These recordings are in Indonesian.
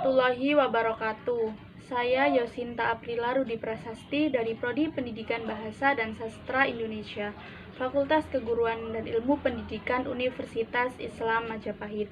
warahmatullahi wabarakatuh. Saya Yosinta Aprillah Rudi Prasasti dari Prodi Pendidikan Bahasa dan Sastra Indonesia, Fakultas Keguruan dan Ilmu Pendidikan Universitas Islam Majapahit.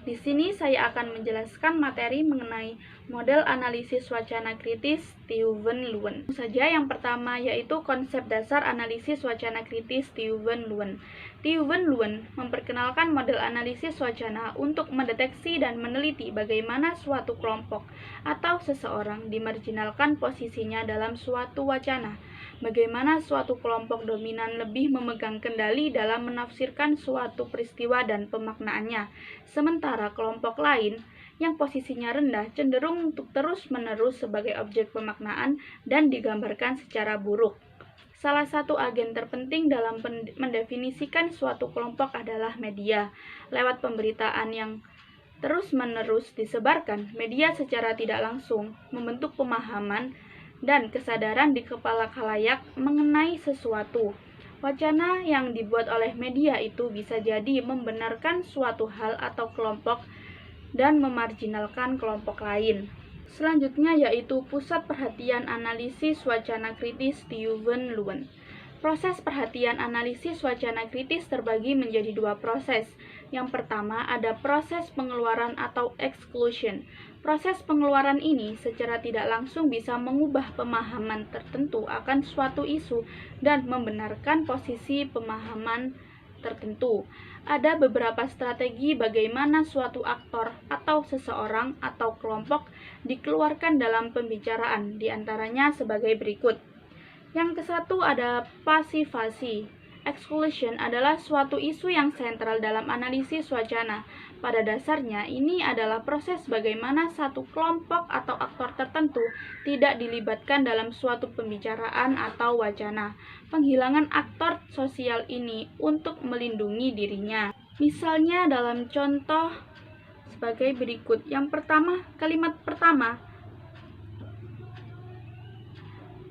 Di sini saya akan menjelaskan materi mengenai model analisis wacana kritis Thieven-Luen. Saja yang pertama yaitu konsep dasar analisis wacana kritis Thieven-Luen. Thieven-Luen memperkenalkan model analisis wacana untuk mendeteksi dan meneliti bagaimana suatu kelompok atau seseorang dimarginalkan posisinya dalam suatu wacana. Bagaimana suatu kelompok dominan lebih memegang kendali dalam menafsirkan suatu peristiwa dan pemaknaannya, sementara kelompok lain yang posisinya rendah cenderung untuk terus-menerus sebagai objek pemaknaan dan digambarkan secara buruk. Salah satu agen terpenting dalam mendefinisikan suatu kelompok adalah media. Lewat pemberitaan yang terus-menerus disebarkan, media secara tidak langsung membentuk pemahaman dan kesadaran di kepala khalayak mengenai sesuatu. Wacana yang dibuat oleh media itu bisa jadi membenarkan suatu hal atau kelompok dan memarginalkan kelompok lain. Selanjutnya yaitu pusat perhatian analisis wacana kritis Thieven-Luen. Proses perhatian analisis wacana kritis terbagi menjadi dua proses. Yang pertama ada proses pengeluaran atau exclusion. Proses pengeluaran ini secara tidak langsung bisa mengubah pemahaman tertentu akan suatu isu dan membenarkan posisi pemahaman tertentu. Ada beberapa strategi bagaimana suatu aktor atau seseorang atau kelompok dikeluarkan dalam pembicaraan, diantaranya sebagai berikut. Yang kesatu ada pasifasi. Exclusion adalah suatu isu yang sentral dalam analisis wacana. Pada dasarnya, ini adalah proses bagaimana satu kelompok atau aktor tertentu tidak dilibatkan dalam suatu pembicaraan atau wacana. Penghilangan aktor sosial ini untuk melindungi dirinya. Misalnya dalam contoh sebagai berikut. Yang pertama, kalimat pertama,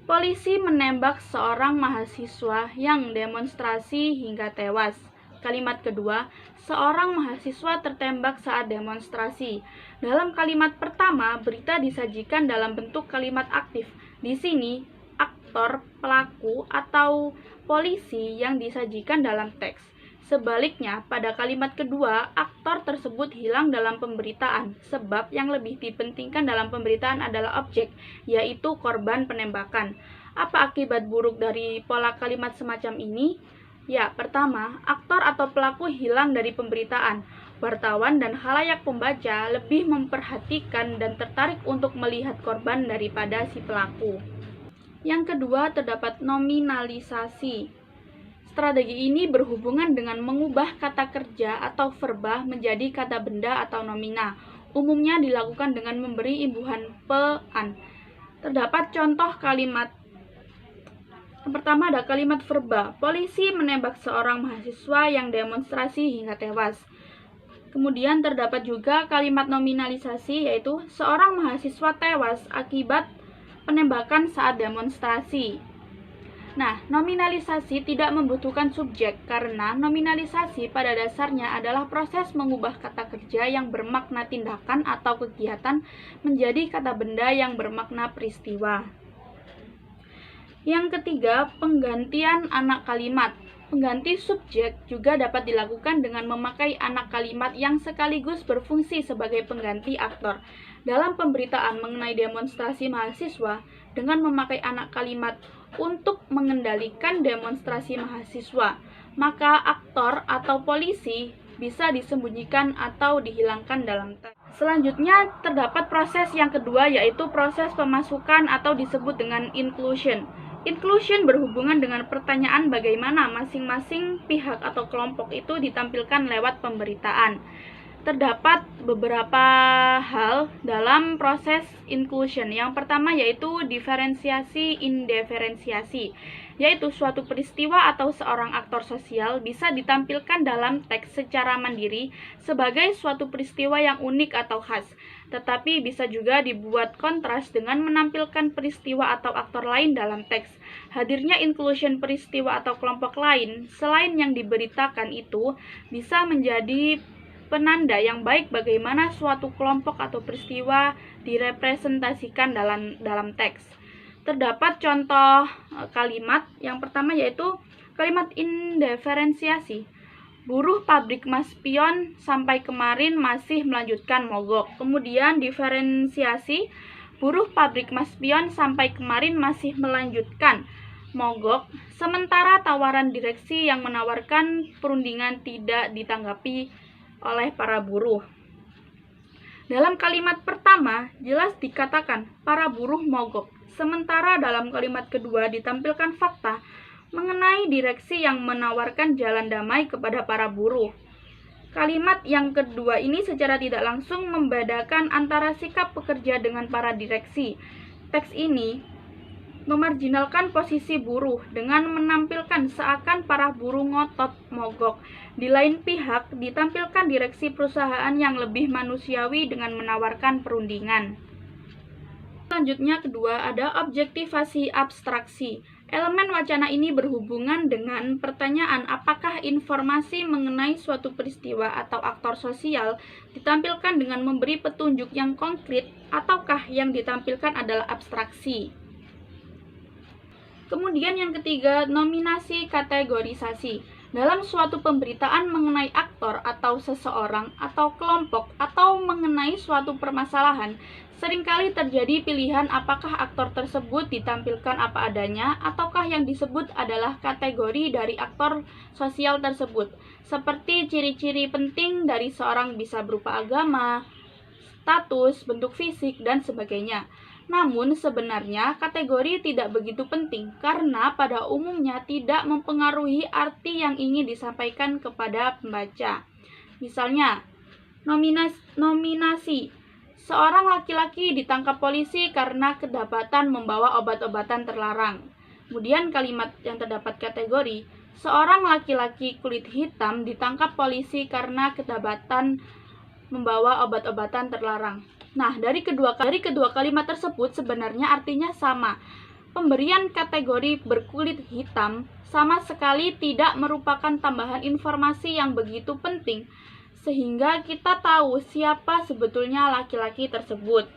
polisi menembak seorang mahasiswa yang demonstrasi hingga tewas. Kalimat kedua, seorang mahasiswa tertembak saat demonstrasi. Dalam kalimat pertama, berita disajikan dalam bentuk kalimat aktif. Di sini, aktor, pelaku, atau polisi yang disajikan dalam teks. Sebaliknya, pada kalimat kedua, aktor tersebut hilang dalam pemberitaan, sebab yang lebih dipentingkan dalam pemberitaan adalah objek, yaitu korban penembakan. Apa akibat buruk dari pola kalimat semacam ini? Ya, pertama, aktor atau pelaku hilang dari pemberitaan. Wartawan dan khalayak pembaca lebih memperhatikan dan tertarik untuk melihat korban daripada si pelaku. Yang kedua, terdapat nominalisasi. Strategi ini berhubungan dengan mengubah kata kerja atau verba menjadi kata benda atau nomina. Umumnya dilakukan dengan memberi imbuhan pe-an. Terdapat contoh kalimat. Yang pertama ada kalimat verba. Polisi menembak seorang mahasiswa yang demonstrasi hingga tewas. Kemudian terdapat juga kalimat nominalisasi, yaitu seorang mahasiswa tewas akibat penembakan saat demonstrasi. Nah, nominalisasi tidak membutuhkan subjek karena nominalisasi pada dasarnya adalah proses mengubah kata kerja yang bermakna tindakan atau kegiatan menjadi kata benda yang bermakna peristiwa. Yang ketiga, penggantian anak kalimat. Pengganti subjek juga dapat dilakukan dengan memakai anak kalimat yang sekaligus berfungsi sebagai pengganti aktor. Dalam pemberitaan mengenai demonstrasi mahasiswa, dengan memakai anak kalimat untuk mengendalikan demonstrasi mahasiswa, maka aktor atau polisi bisa disembunyikan atau dihilangkan dalam teks. Selanjutnya, terdapat proses yang kedua, yaitu proses pemasukan atau disebut dengan inclusion. Inclusion berhubungan dengan pertanyaan bagaimana masing-masing pihak atau kelompok itu ditampilkan lewat pemberitaan. Terdapat beberapa hal dalam proses inclusion. Yang pertama yaitu diferensiasi indiferensiasi, yaitu suatu peristiwa atau seorang aktor sosial bisa ditampilkan dalam teks secara mandiri sebagai suatu peristiwa yang unik atau khas, tetapi bisa juga dibuat kontras dengan menampilkan peristiwa atau aktor lain dalam teks. Hadirnya inclusion peristiwa atau kelompok lain selain yang diberitakan itu bisa menjadi penanda yang baik bagaimana suatu kelompok atau peristiwa direpresentasikan dalam teks. Terdapat contoh kalimat. Yang pertama yaitu kalimat indiferensiasi. Buruh pabrik mas pion sampai kemarin masih melanjutkan mogok. Kemudian diferensiasi. Buruh pabrik mas pion sampai kemarin masih melanjutkan mogok, sementara tawaran direksi yang menawarkan perundingan tidak ditanggapi oleh para buruh. Dalam kalimat pertama, jelas dikatakan para buruh mogok, sementara dalam kalimat kedua ditampilkan fakta mengenai direksi yang menawarkan jalan damai kepada para buruh. Kalimat yang kedua ini secara tidak langsung membedakan antara sikap pekerja dengan para direksi. Teks ini memarginalkan posisi buruh dengan menampilkan seakan para buruh ngotot mogok. Di lain pihak, ditampilkan direksi perusahaan yang lebih manusiawi dengan menawarkan perundingan. Selanjutnya kedua ada objektivasi abstraksi. Elemen wacana ini berhubungan dengan pertanyaan apakah informasi mengenai suatu peristiwa atau aktor sosial ditampilkan dengan memberi petunjuk yang konkret ataukah yang ditampilkan adalah abstraksi. Kemudian yang ketiga, nominasi kategorisasi. Dalam suatu pemberitaan mengenai aktor atau seseorang atau kelompok atau mengenai suatu permasalahan, seringkali terjadi pilihan apakah aktor tersebut ditampilkan apa adanya ataukah yang disebut adalah kategori dari aktor sosial tersebut, seperti ciri-ciri penting dari seorang bisa berupa agama, status, bentuk fisik, dan sebagainya. Namun sebenarnya kategori tidak begitu penting karena pada umumnya tidak mempengaruhi arti yang ingin disampaikan kepada pembaca. Misalnya, nominasi. Seorang laki-laki ditangkap polisi karena kedapatan membawa obat-obatan terlarang. Kemudian kalimat yang terdapat kategori, seorang laki-laki kulit hitam ditangkap polisi karena kedapatan membawa obat-obatan terlarang. Nah, dari kedua kalimat tersebut sebenarnya artinya sama. Pemberian kategori berkulit hitam sama sekali tidak merupakan tambahan informasi yang begitu penting, sehingga kita tahu siapa sebetulnya laki-laki tersebut.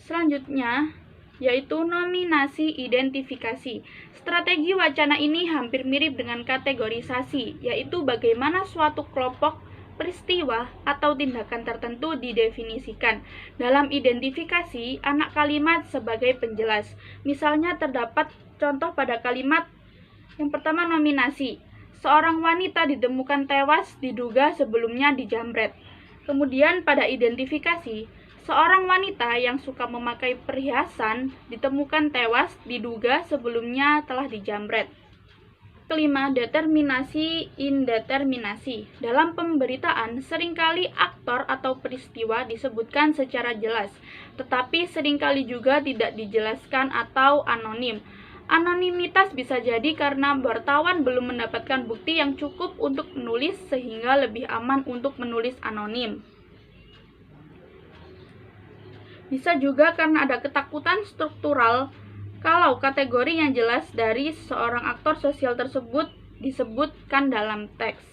Selanjutnya, yaitu nominasi identifikasi. Strategi wacana ini hampir mirip dengan kategorisasi, yaitu bagaimana suatu kelompok, peristiwa, atau tindakan tertentu didefinisikan. Dalam identifikasi, anak kalimat sebagai penjelas. Misalnya terdapat contoh pada kalimat yang pertama nominasi. Seorang wanita ditemukan tewas diduga sebelumnya dijamret. Kemudian pada identifikasi, seorang wanita yang suka memakai perhiasan ditemukan tewas diduga sebelumnya telah dijamret. Kelima, determinasi indeterminasi. Dalam pemberitaan, seringkali aktor atau peristiwa disebutkan secara jelas, tetapi seringkali juga tidak dijelaskan atau anonim. Anonimitas bisa jadi karena wartawan belum mendapatkan bukti yang cukup untuk menulis sehingga lebih aman untuk menulis anonim. Bisa juga karena ada ketakutan struktural kalau kategori yang jelas dari seorang aktor sosial tersebut disebutkan dalam teks.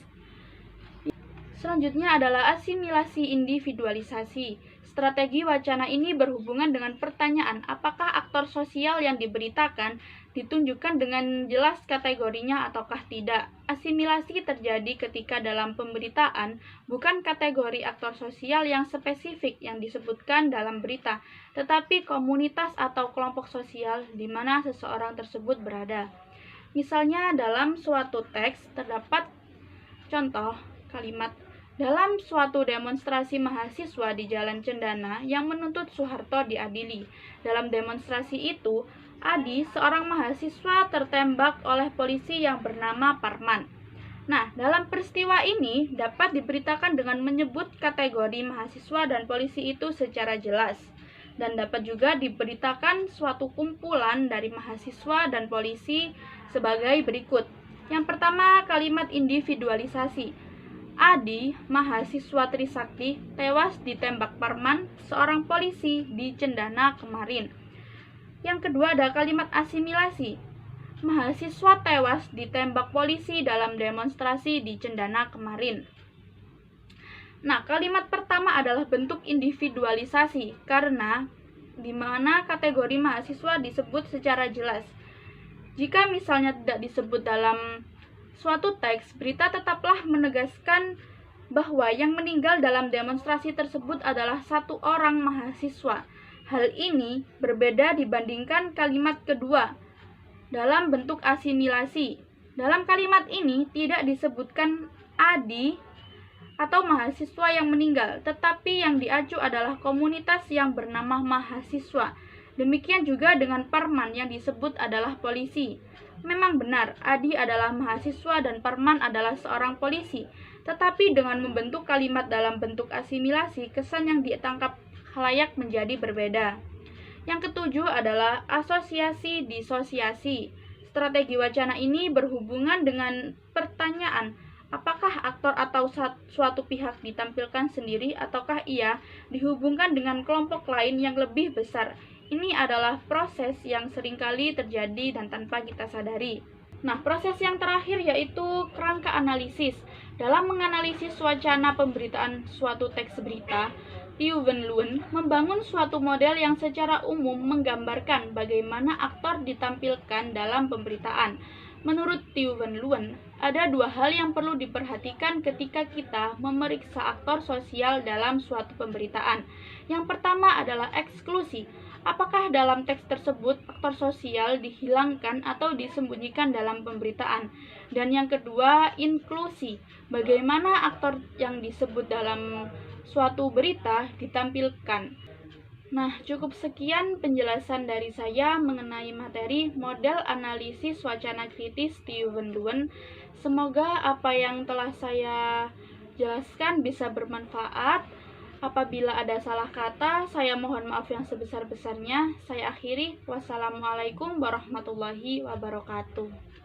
Selanjutnya adalah asimilasi individualisasi. Strategi wacana ini berhubungan dengan pertanyaan apakah aktor sosial yang diberitakan ditunjukkan dengan jelas kategorinya ataukah tidak. Asimilasi terjadi ketika dalam pemberitaan bukan kategori aktor sosial yang spesifik yang disebutkan dalam berita, tetapi komunitas atau kelompok sosial di mana seseorang tersebut berada. Misalnya dalam suatu teks terdapat contoh kalimat, dalam suatu demonstrasi mahasiswa di Jalan Cendana yang menuntut Soeharto diadili. Dalam demonstrasi itu, Adi, seorang mahasiswa, tertembak oleh polisi yang bernama Parman. Nah, dalam peristiwa ini dapat diberitakan dengan menyebut kategori mahasiswa dan polisi itu secara jelas. Dan dapat juga diberitakan suatu kumpulan dari mahasiswa dan polisi sebagai berikut. Yang pertama, kalimat individualisasi. Adi, mahasiswa Trisakti, tewas ditembak Parman, seorang polisi di Cendana kemarin. Yang kedua ada kalimat asimilasi. Mahasiswa tewas ditembak polisi dalam demonstrasi di Cendana kemarin. Nah, kalimat pertama adalah bentuk individualisasi karena di mana kategori mahasiswa disebut secara jelas. Jika misalnya tidak disebut dalam suatu teks, berita tetaplah menegaskan bahwa yang meninggal dalam demonstrasi tersebut adalah satu orang mahasiswa. Hal ini berbeda dibandingkan kalimat kedua dalam bentuk asimilasi. Dalam kalimat ini tidak disebutkan Adi atau mahasiswa yang meninggal, tetapi yang diacu adalah komunitas yang bernama mahasiswa. Demikian juga dengan Parman yang disebut adalah polisi. Memang benar, Adi adalah mahasiswa dan Parman adalah seorang polisi. Tetapi dengan membentuk kalimat dalam bentuk asimilasi, kesan yang ditangkap khalayak menjadi berbeda. Yang ketujuh adalah asosiasi disosiasi. Strategi wacana ini berhubungan dengan pertanyaan, apakah aktor atau suatu pihak ditampilkan sendiri ataukah ia dihubungkan dengan kelompok lain yang lebih besar. Ini adalah proses yang seringkali terjadi dan tanpa kita sadari. Nah, proses yang terakhir yaitu kerangka analisis. Dalam menganalisis wacana pemberitaan suatu teks berita, Liu Wenlun membangun suatu model yang secara umum menggambarkan bagaimana aktor ditampilkan dalam pemberitaan. Menurut Liu Wenlun, ada dua hal yang perlu diperhatikan ketika kita memeriksa aktor sosial dalam suatu pemberitaan. Yang pertama adalah eksklusi. Apakah dalam teks tersebut aktor sosial dihilangkan atau disembunyikan dalam pemberitaan? Dan yang kedua, inklusi. Bagaimana aktor yang disebut dalam suatu berita ditampilkan. Nah, cukup sekian penjelasan dari saya mengenai materi model analisis wacana kritis Liu Wenlun. Semoga apa yang telah saya jelaskan bisa bermanfaat. Apabila ada salah kata, saya mohon maaf yang sebesar-besarnya. Saya akhiri. Wassalamualaikum warahmatullahi wabarakatuh.